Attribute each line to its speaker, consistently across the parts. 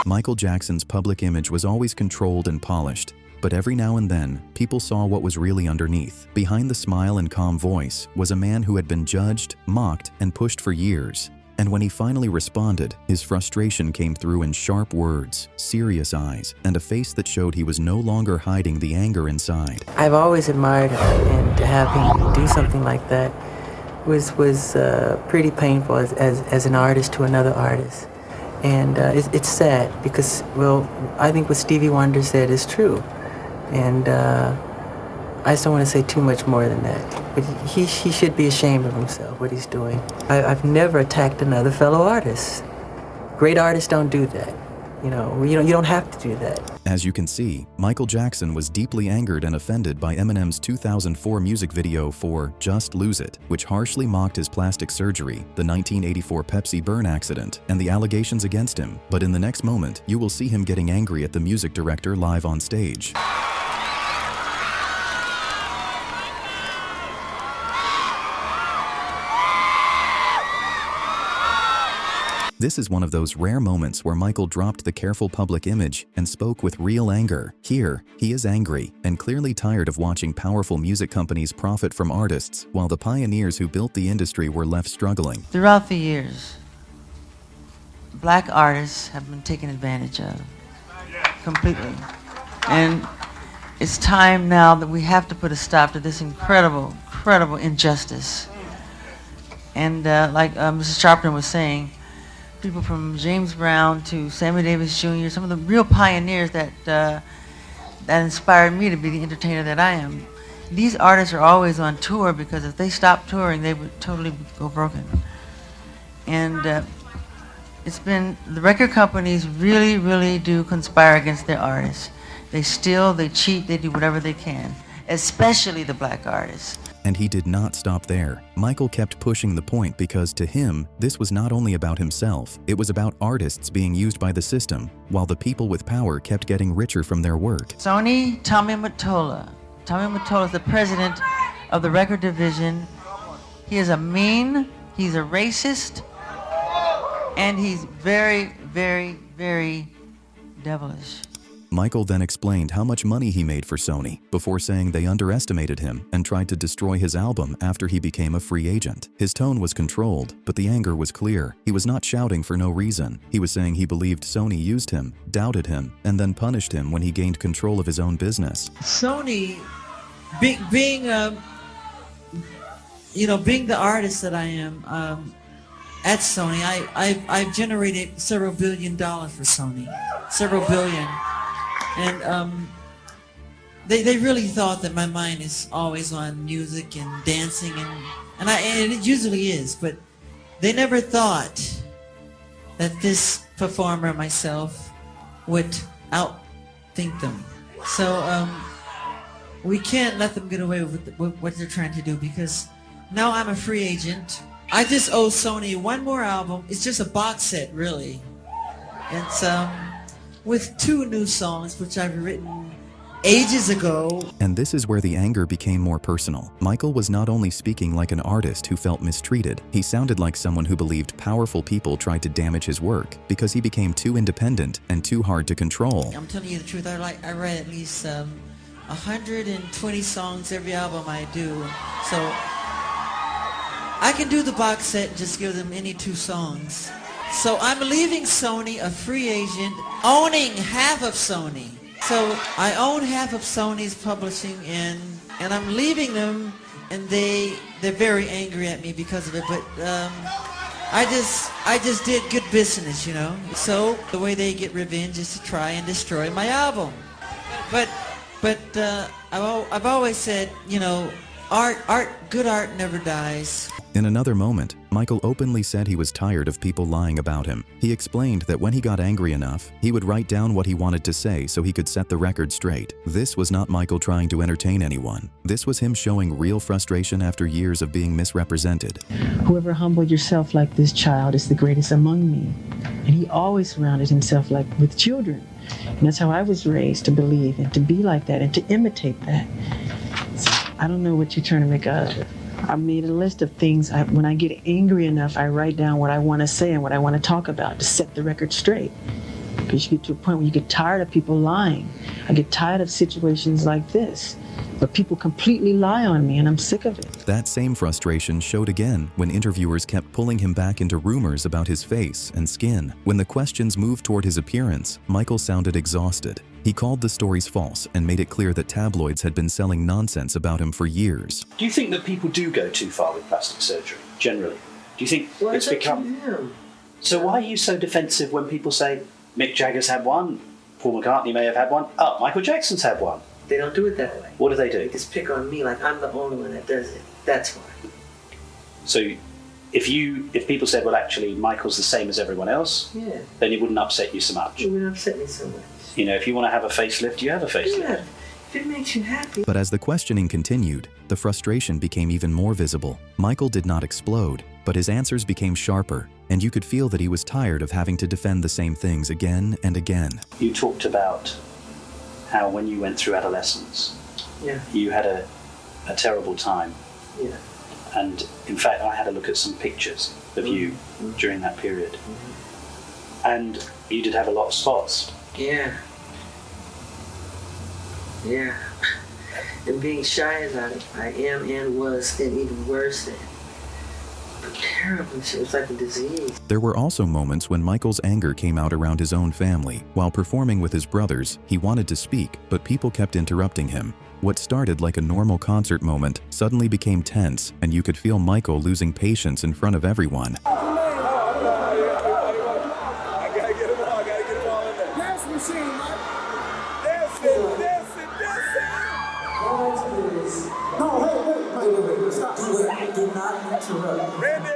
Speaker 1: Michael Jackson's public image was always controlled and polished, but every now and then, people saw what was really underneath. Behind the smile and calm voice was a man who had been judged, mocked, and pushed for years. And when he finally responded, his frustration came through in sharp words, serious eyes, and a face that showed he was no longer hiding the anger inside.
Speaker 2: I've always admired him, and to have him do something like that was pretty painful as an artist to another artist. And it's sad because, well, I think what Stevie Wonder said is true. And I just don't want to say too much more than that. But he should be ashamed of himself, what he's doing. I've never attacked another fellow artist. Great artists don't do that. You don't have to do that.
Speaker 1: As you can see, Michael Jackson was deeply angered and offended by Eminem's 2004 music video for Just Lose It, which harshly mocked his plastic surgery, the 1984 Pepsi burn accident, and the allegations against him. But in the next moment, you will see him getting angry at the music director live on stage. This is one of those rare moments where Michael dropped the careful public image and spoke with real anger. Here, he is angry and clearly tired of watching powerful music companies profit from artists, while the pioneers who built the industry were left struggling.
Speaker 3: Throughout the years, black artists have been taken advantage of completely. And it's time now that we have to put a stop to this incredible injustice. And like Mrs. Sharpton was saying, people from James Brown to Sammy Davis Jr., some of the real pioneers that inspired me to be the entertainer that I am. These artists are always on tour because if they stopped touring, they would totally go broken. And it's been, the record companies really do conspire against their artists. They steal, they cheat, they do whatever they can, especially the black artists.
Speaker 1: And he did not stop there. Michael kept pushing the point because to him, this was not only about himself, it was about artists being used by the system, while the people with power kept getting richer from their work.
Speaker 3: Sony, Tommy Mottola. Tommy Mottola is the president of the record division. He is a mean, he's a racist, and he's very devilish.
Speaker 1: Michael then explained how much money he made for Sony, before saying they underestimated him and tried to destroy his album after he became a free agent. His tone was controlled, but the anger was clear. He was not shouting for no reason. He was saying he believed Sony used him, doubted him, and then punished him when he gained control of his own business.
Speaker 4: Sony, being the artist that I am, at Sony, I've generated several $1 billion for Sony, several billion. And they really thought that my mind is always on music and dancing, and it usually is, but they never thought that this performer, myself, would outthink them. So we can't let them get away with what they're trying to do, because now I'm a free agent. I just owe Sony one more album. It's just a box set, really. It's with 2 new songs, which I've written ages ago.
Speaker 1: And this is where the anger became more personal. Michael was not only speaking like an artist who felt mistreated, he sounded like someone who believed powerful people tried to damage his work because he became too independent and too hard to control.
Speaker 4: I'm telling you the truth, I write at least 120 songs every album I do. So I can do the box set and just give them any 2 songs. So I'm leaving Sony a free agent, owning half of Sony. So I own half of Sony's publishing, and I'm leaving them, and they're very angry at me because of it. But I just did good business, you know. So the way they get revenge is to try and destroy my album. But I've always said, you know, good art never dies.
Speaker 1: In another moment, Michael openly said he was tired of people lying about him. He explained that when he got angry enough, he would write down what he wanted to say so he could set the record straight. This was not Michael trying to entertain anyone. This was him showing real frustration after years of being misrepresented.
Speaker 5: Whoever humbled yourself like this child is the greatest among me. And he always surrounded himself with children. And that's how I was raised, to believe and to be like that and to imitate that. So I don't know what you're trying to make out of it. I made a list of things. When I get angry enough, I write down what I want to say and what I want to talk about to set the record straight. Because you get to a point where you get tired of people lying. I get tired of situations like this, where people completely lie on me, and I'm sick of it.
Speaker 1: That same frustration showed again when interviewers kept pulling him back into rumors about his face and skin. When the questions moved toward his appearance, Michael sounded exhausted. He called the stories false and made it clear that tabloids had been selling nonsense about him for years.
Speaker 6: Do you think that people do go too far with plastic surgery, generally? Do you think it's become... So why are you so defensive when people say, Mick Jagger's had one, Paul McCartney may have had one, oh, Michael Jackson's had one?
Speaker 2: They don't do it that way.
Speaker 6: What do they do?
Speaker 2: They just pick on me like I'm the only one that does it. That's why.
Speaker 6: So if people said, well, actually, Michael's the same as everyone else,
Speaker 2: Yeah.
Speaker 6: then it wouldn't upset you so much.
Speaker 2: It would upset me so much.
Speaker 6: You know, if you want to have a facelift, you have a facelift.
Speaker 2: Yeah. If it makes you happy.
Speaker 1: But as the questioning continued, the frustration became even more visible. Michael did not explode, but his answers became sharper, and you could feel that he was tired of having to defend the same things again and again.
Speaker 6: You talked about how when you went through adolescence,
Speaker 2: Yeah.
Speaker 6: you had a terrible time.
Speaker 2: Yeah.
Speaker 6: And in fact, I had a look at some pictures of you during that period. And you did have a lot of spots.
Speaker 2: Yeah. Yeah. And being shy about it, I am and was, and even worse than. Terrible. It was like a disease.
Speaker 1: There were also moments when Michael's anger came out around his own family. While performing with his brothers, he wanted to speak, but people kept interrupting him. What started like a normal concert moment suddenly became tense, and you could feel Michael losing patience in front of everyone.
Speaker 2: Do not interrupt.
Speaker 7: Randy!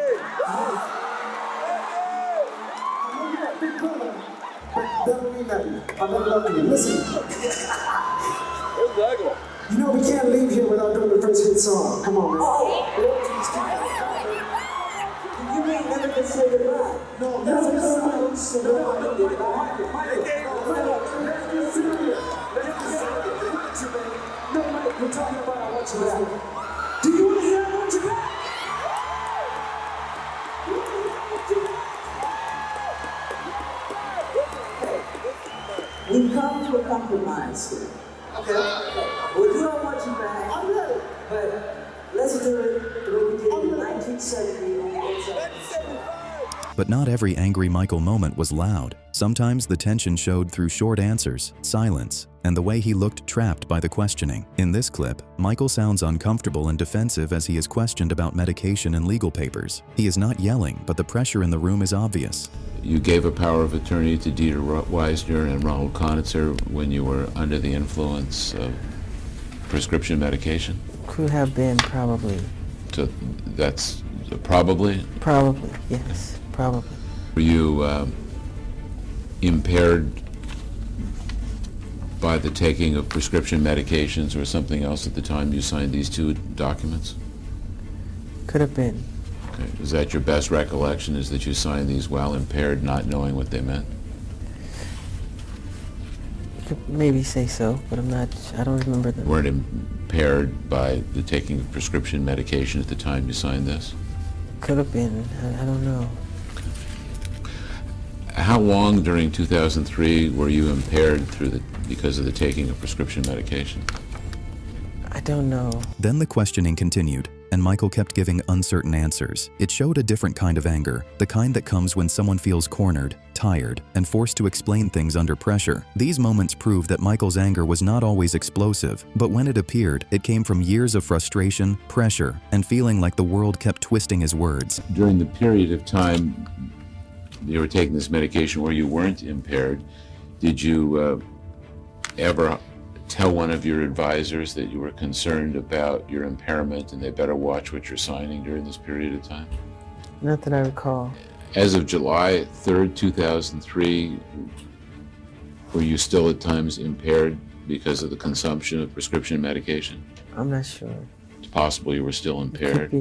Speaker 7: That don't mean nothing. I'm not loving you. Listen. You know we can't leave here without doing the first hit song. Come on, man.
Speaker 2: You ain't never been say goodbye.
Speaker 7: No, that's a song. So no, Mike, we're talking about I want you back. Do you want to hear I want you back?
Speaker 2: We've come to a compromise here.
Speaker 7: Okay.
Speaker 2: Well, you don't want you back.
Speaker 7: I'm ready.
Speaker 2: But let's do it the way we did in 1970 on the inside.
Speaker 1: But not every angry Michael moment was loud. Sometimes the tension showed through short answers, silence, and the way he looked trapped by the questioning. In this clip, Michael sounds uncomfortable and defensive as he is questioned about medication and legal papers. He is not yelling, but the pressure in the room is obvious.
Speaker 8: You gave a power of attorney to Dieter Weisner and Ronald Conitzer when you were under the influence of prescription medication?
Speaker 2: Could have been probably.
Speaker 8: So that's probably?
Speaker 2: Probably, yes. Probably.
Speaker 8: Were you impaired by the taking of prescription medications or something else at the time you signed these two documents?
Speaker 2: Could have been.
Speaker 8: Okay. Is that your best recollection, is that you signed these while impaired, not knowing what they meant?
Speaker 2: You could maybe say so, but I don't remember them.
Speaker 8: Weren't impaired by the taking of prescription medication at the time you signed this?
Speaker 2: Could have been. I don't know.
Speaker 8: How long during 2003 were you impaired because of the taking of prescription medication?
Speaker 2: I don't know.
Speaker 1: Then the questioning continued, and Michael kept giving uncertain answers. It showed a different kind of anger, the kind that comes when someone feels cornered, tired, and forced to explain things under pressure. These moments prove that Michael's anger was not always explosive, but when it appeared, it came from years of frustration, pressure, and feeling like the world kept twisting his words.
Speaker 8: During the period of time you were taking this medication where you weren't impaired, did you ever tell one of your advisors that you were concerned about your impairment and they better watch what you're signing during this period of time?
Speaker 2: Not that I recall.
Speaker 8: As of July 3rd, 2003, were you still at times impaired because of the consumption of prescription medication?
Speaker 2: I'm not sure.
Speaker 8: It's possible you were still impaired.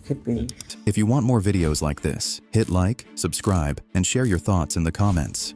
Speaker 2: Could be.
Speaker 1: If you want more videos like this, hit like, subscribe, and share your thoughts in the comments.